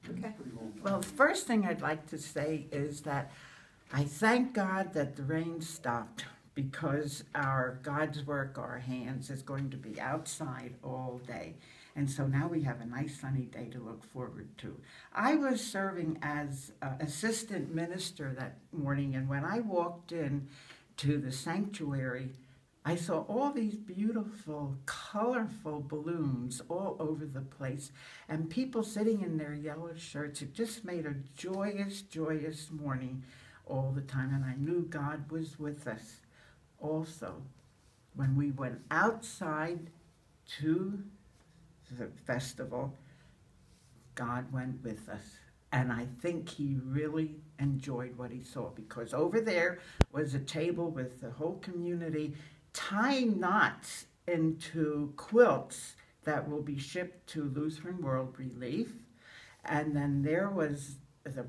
Okay. Well, the first thing I'd like to say is that I thank God that the rain stopped, because our God's work, our hands, is going to be outside all day. And so now we have a nice sunny day to look forward to. I was serving as assistant minister that morning, and when I walked in to the sanctuary, I saw all these beautiful, colorful balloons all over the place, and people sitting in their yellow shirts. It just made a joyous, joyous morning all the time, and I knew God was with us. Also, when we went outside to the festival, God went with us. And I think he really enjoyed what he saw, because over there was a table with the whole community tying knots into quilts that will be shipped to Lutheran World Relief. And then there was the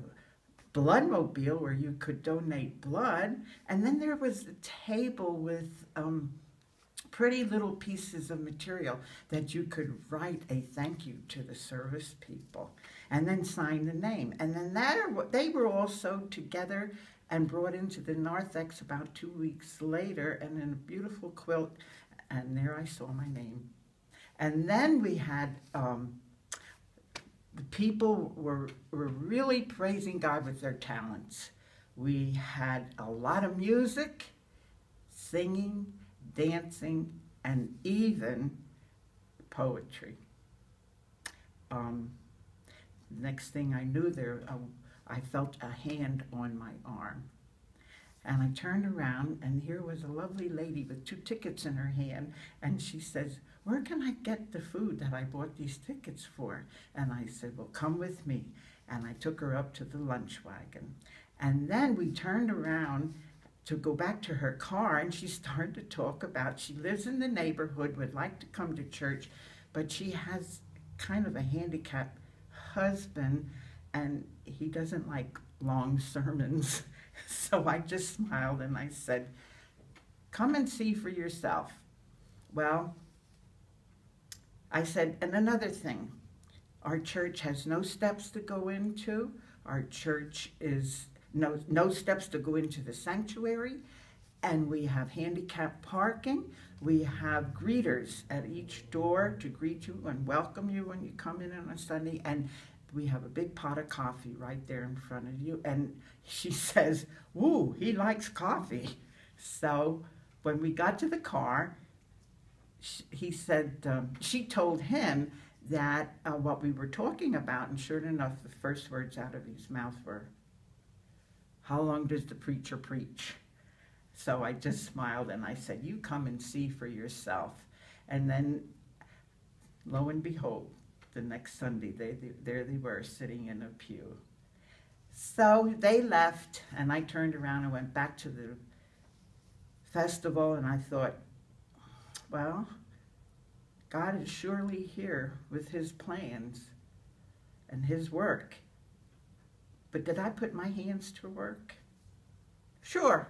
bloodmobile where you could donate blood. And then there was a table with pretty little pieces of material that you could write a thank you to the service people and then sign the name. And then they were all sewed together and brought into the narthex about 2 weeks later, and in a beautiful quilt, and there I saw my name. And then we had, the people were really praising God with their talents. We had a lot of music, singing, dancing, and even poetry. Next thing I knew, I felt a hand on my arm. And I turned around, and here was a lovely lady with 2 tickets in her hand, and she says, "Where can I get the food that I bought these tickets for?" And I said, "Well, come with me." And I took her up to the lunch wagon. And then we turned around to go back to her car, and she started to talk about, she lives in the neighborhood, would like to come to church, but she has kind of a handicapped husband, and he doesn't like long sermons. So I just smiled and I said, "Come and see for yourself." Well, I said, and another thing, our church has no steps to go into. Our church is no steps to go into the sanctuary, and we have handicapped parking. We have greeters at each door to greet you and welcome you when you come in on a Sunday, and we have a big pot of coffee right there in front of you. And she says, "Woo, he likes coffee." So when we got to the car, he said, she told him that what we were talking about, and sure enough, the first words out of his mouth were, "How long does the preacher preach?" So I just smiled and I said, "You come and see for yourself." And then, lo and behold, the next Sunday, there they were sitting in a pew. So they left, and I turned around and went back to the festival, and I thought, well, God is surely here with his plans and his work. But did I put my hands to work? Sure,